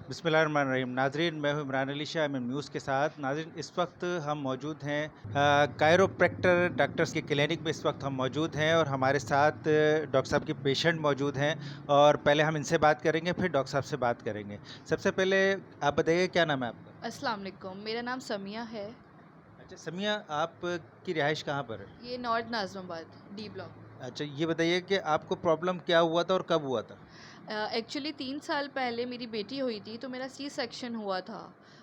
बिस्मिल्लाहिर्रहमानिर्रहीम। नाज़रीन, मैं हूँ इमरान अली शाह, एमएम न्यूज़ के साथ। नाज़रीन, इस वक्त हम मौजूद हैं कायरोप्रैक्टर डॉक्टर्स की क्लिनिक में। इस वक्त हम मौजूद हैं और हमारे साथ डॉक्टर साहब के पेशेंट मौजूद हैं और पहले हम इनसे बात करेंगे, फिर डॉक्टर साहब से बात करेंगे। सबसे पहले आप बताइए, क्या नाम है आपका? अस्सलाम वालेकुम, मेरा नाम समिया है। अच्छा समिया, आपकी रिहाइश कहाँ पर है? ये नॉर्थ नाज़िमाबाद डी ब्लॉक। अच्छा, ये बताइए कि आपको प्रॉब्लम क्या हुआ था और कब हुआ था? एक्चुअली 3 साल पहले मेरी बेटी हुई थी, तो मेरा सी सेक्शन हुआ था।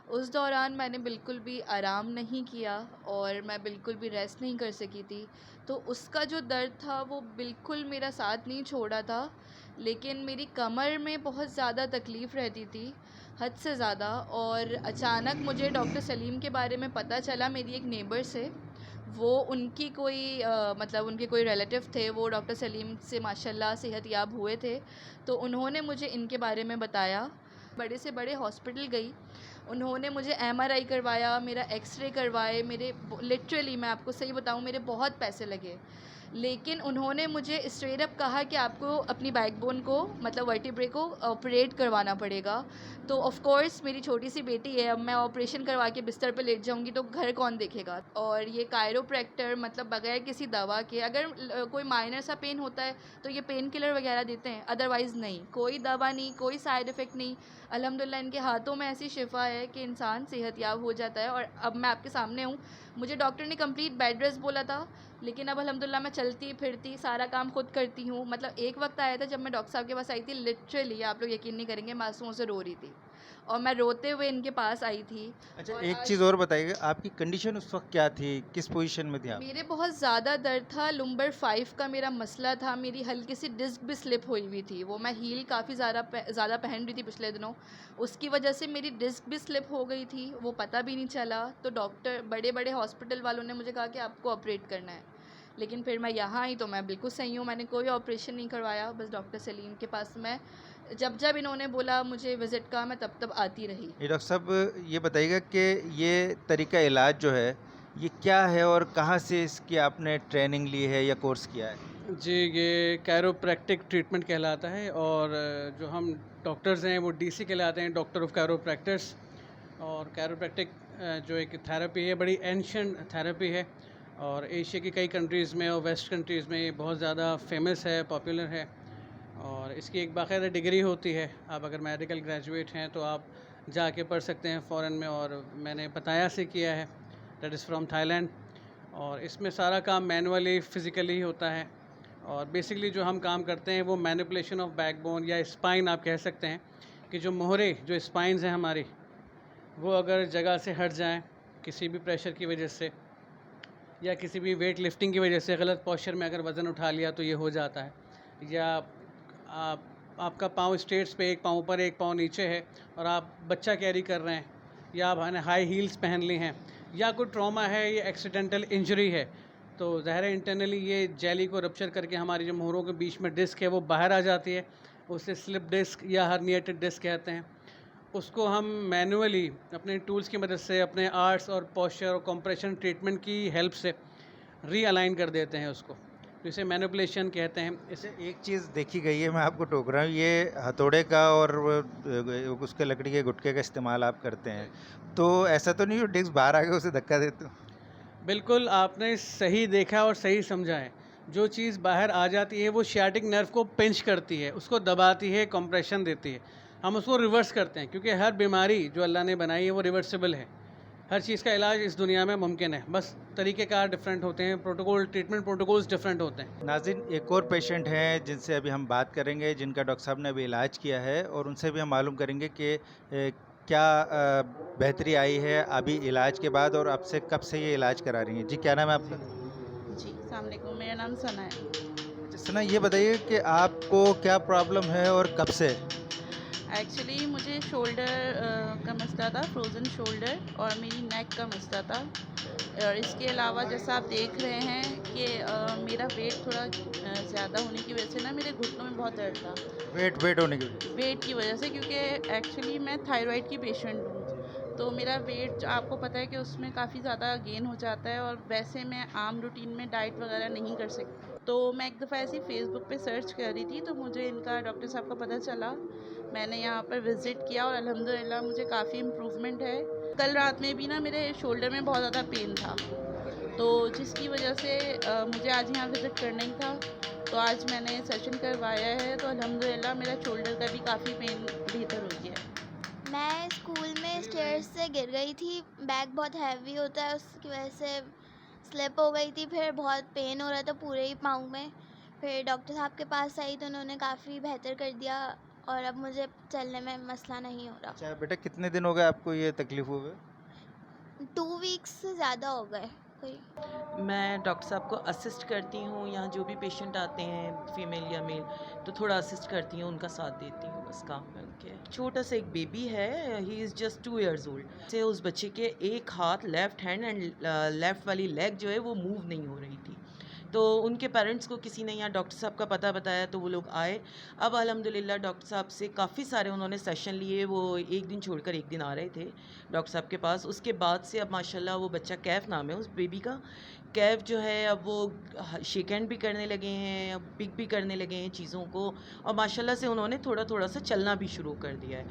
उस दौरान मैंने बिल्कुल भी आराम नहीं किया और मैं बिल्कुल भी रेस्ट नहीं कर सकी थी। तो उसका जो दर्द था वो बिल्कुल मेरा साथ नहीं छोड़ा था। लेकिन मेरी कमर में बहुत ज़्यादा तकलीफ़ रहती थी, हद से ज़्यादा। और अचानक मुझे डॉक्टर सलीम के बारे में पता चला मेरी एक नेबर से। वो उनकी कोई मतलब उनके कोई रिलेटिव थे, वो डॉक्टर सलीम से माशाल्लाह सेहतयाब हुए थे। तो उन्होंने मुझे इनके बारे में बताया। बड़े से बड़े हॉस्पिटल गई, उन्होंने मुझे एमआरआई करवाया, मेरा एक्सरे करवाए। मेरे लिटरली मैं आपको सही बताऊं, मेरे बहुत पैसे लगे। लेकिन उन्होंने मुझे स्ट्रेट अप कहा कि आपको अपनी बैकबोन को मतलब वर्टिब्रे को ऑपरेट करवाना पड़ेगा। तो ऑफ़ कोर्स मेरी छोटी सी बेटी है, अब मैं ऑपरेशन करवा के बिस्तर पे लेट जाऊंगी तो घर कौन देखेगा। और ये कायरोप्रैक्टर मतलब बगैर किसी दवा के, अगर कोई माइनर सा पेन होता है तो ये पेन किलर वगैरह देते हैं, अदरवाइज़ नहीं, कोई दवा नहीं, कोई साइड इफ़ेक्ट नहीं। अल्हम्दुलिल्लाह इनके हाथों में ऐसी शिफा है कि इंसान सेहतयाब हो जाता है। और अब मैं आपके सामने हूँ। मुझे डॉक्टर ने कंप्लीट बेड रेस्ट बोला था, लेकिन अब अल्हम्दुलिल्लाह मैं चलती फिरती सारा काम खुद करती हूँ। मतलब एक वक्त आया था जब मैं डॉक्टर साहब के पास आई थी, लिटरली आप लोग यकीन नहीं करेंगे, मैं आंसुओं से रो रही थी और मैं रोते हुए इनके पास आई थी। अच्छा, और एक चीज़ आज और बताइए, आपकी कंडीशन उस वक्त क्या थी? किस पोजीशन में थे आप? मेरे बहुत ज़्यादा दर्द था, लुम्बर 5 का मेरा मसला था। मेरी हल्की सी डिस्क भी स्लिप हुई हुई थी, वो मैं हील काफ़ी ज़्यादा पहन रही थी पिछले दिनों, उसकी वजह से मेरी डिस्क भी स्लिप हो गई थी, वो पता भी नहीं चला। तो डॉक्टर बड़े बड़े हॉस्पिटल वालों ने मुझे कहा कि आपको ऑपरेट करना है। लेकिन फिर मैं यहाँ आई तो मैं बिल्कुल सही हूँ, मैंने कोई ऑपरेशन नहीं करवाया। बस डॉक्टर सलीम के पास मैं जब जब इन्होंने बोला मुझे विज़िट का, मैं तब तब आती रही। ये डॉक्टर साहब, ये बताइएगा कि ये तरीका इलाज जो है, ये क्या है और कहाँ से इसकी आपने ट्रेनिंग ली है या कोर्स किया है? जी, ये कैरोप्रैक्टिक ट्रीटमेंट कहलाता है और जो हम डॉक्टर्स हैं वो डीसी कहलाते हैं, डॉक्टर ऑफ कैरोप्रैक्टर्स। और कैरोप्रैक्टिक जो एक थेरेपी है, बड़ी एंशिएंट थेरेपी है और एशिया की कई कंट्रीज़ में और वेस्ट कंट्रीज़ में ये बहुत ज़्यादा फेमस है, पॉपुलर है। और इसकी एक बाकायदा डिग्री होती है। आप अगर मेडिकल ग्रेजुएट हैं तो आप जाके पढ़ सकते हैं फ़ॉरेन में, और मैंने पताया से किया है, दैट इज़ फ्रॉम थाईलैंड। और इसमें सारा काम मैनुअली फ़िज़िकली होता है और बेसिकली जो हम काम करते हैं वो मैनिपुलेशन ऑफ बैकबोन या स्पाइन आप कह सकते हैं, कि जो मोहरे जो स्पाइंस हैं हमारी, वो अगर जगह से हट जाएं किसी भी प्रेशर की वजह से या किसी भी वेट लिफ्टिंग की वजह से, गलत पोस्चर में अगर वज़न उठा लिया तो ये हो जाता है। या आप आपका पाँव स्टेट्स पे, एक पाँव ऊपर एक पाँव नीचे है और आप बच्चा कैरी कर रहे हैं, या आपने हाई हील्स पहन ली हैं, या कोई ट्रॉमा है, ये एक्सीडेंटल इंजरी है, तो ज़ाहिर है इंटरनली ये जेली को रप्चर करके हमारी जो मोहरों के बीच में डिस्क है वो बाहर आ जाती है। उसे स्लिप डिस्क या हर्निएटेड डिस्क कहते हैं। उसको हम मैनुअली अपने टूल्स की मदद से, अपने आर्ट्स और पोस्चर और कंप्रेशन ट्रीटमेंट की हेल्प से रीअलाइन कर देते हैं उसको, तो इसे मैनिपुलेशन कहते हैं। इस अच्छा, एक चीज़ देखी गई है, मैं आपको टोक रहा हूँ, ये हथौड़े का और उसके लकड़ी के गुटके का इस्तेमाल आप करते हैं, तो ऐसा तो नहीं हो डिस्क बाहर आ गया उसे धक्का देते हो? बिल्कुल आपने सही देखा और सही समझा है। जो चीज़ बाहर आ जाती है वो सियाटिक नर्व को पिंच करती है, उसको दबाती है, कंप्रेशन देती है। हम उसको रिवर्स करते हैं, क्योंकि हर बीमारी जो अल्लाह ने बनाई है वो रिवर्सिबल है। हर चीज़ का इलाज इस दुनिया में मुमकिन है, बस तरीक़ेकार डिफरेंट होते हैं, प्रोटोकॉल, ट्रीटमेंट प्रोटोकॉल्स डिफरेंट होते हैं। नाज़रीन, एक और पेशेंट हैं जिनसे अभी हम बात करेंगे, जिनका डॉक्टर साहब ने अभी इलाज किया है और उनसे भी हम मालूम करेंगे कि क्या बेहतरी आई है अभी इलाज के बाद और अब से कब से ये इलाज करा रही हैं? जी, क्या नाम है आपका? जी, अस्सलाम वालेकुम, मेरा नाम सना है। अच्छा सना, ये बताइए कि आपको क्या प्रॉब्लम है और कब से? एक्चुअली मुझे शोल्डर का मसला था, फ्रोज़न शोल्डर, और मेरी नेक का मसला था। और इसके अलावा जैसा आप देख रहे हैं कि मेरा वेट थोड़ा ज़्यादा होने की वजह से ना मेरे घुटनों में बहुत दर्द था। वेट होने की वजह से? वेट की वजह से, क्योंकि एक्चुअली मैं थायरॉइड की पेशेंट हूँ, तो मेरा वेट आपको पता है कि उसमें काफ़ी ज़्यादा गेन हो जाता है, और वैसे मैं आम रूटीन में डाइट वगैरह नहीं कर सकती। तो मैं एक दफ़ा ऐसे ही फ़ेसबुक पे सर्च कर रही थी, तो मुझे इनका डॉक्टर साहब का पता चला। मैंने यहाँ पर विज़िट किया और अल्हम्दुलिल्लाह मुझे काफ़ी इम्प्रूवमेंट है। कल रात में भी ना मेरे शोल्डर में बहुत ज़्यादा पेन था, तो जिसकी वजह से मुझे आज यहाँ विज़िट करना ही था। तो आज मैंने सेशन करवाया है, तो अल्हम्दुलिल्लाह मेरा शोल्डर का भी काफ़ी पेन बेहतर हो गया है। मैं स्कूल में स्टेयर्स से गिर गई थी। बैग बहुत हैवी होता है, उसकी वजह से स्लिप हो गई थी। फिर बहुत पेन हो रहा था पूरे ही पाँव में। फिर डॉक्टर साहब के पास आई तो उन्होंने काफ़ी बेहतर कर दिया और अब मुझे चलने में मसला नहीं हो रहा। अच्छा बेटा, कितने दिन हो गए आपको ये तकलीफ हुए? 2 वीक्स से ज़्यादा हो गए कोई। मैं डॉक्टर साहब को असिस्ट करती हूँ, यहाँ जो भी पेशेंट आते हैं फीमेल या मेल, तो थोड़ा असिस्ट करती हूँ, उनका साथ देती हूँ, बस काम है उनके। छोटा सा एक बेबी है, he is just 2 years old. से उस बच्चे के एक हाथ, लेफ़्ट हैंड एंड लेफ़्ट वाली लेग जो है वो मूव नहीं हो रही थी। तो उनके पेरेंट्स को किसी ने यहाँ डॉक्टर साहब का पता बताया, तो वो लोग आए। अब अल्हम्दुलिल्लाह डॉक्टर साहब से काफ़ी सारे उन्होंने सेशन लिए, वो एक दिन छोड़कर एक दिन आ रहे थे डॉक्टर साहब के पास। उसके बाद से अब माशाल्लाह वो बच्चा कैफ नाम है उस बेबी का, कैफ जो है अब वो शेक हैंड भी करने लगे हैं, अब पिक भी करने लगे हैं चीज़ों को, और माशाल्लाह से उन्होंने थोड़ा थोड़ा सा चलना भी शुरू कर दिया है।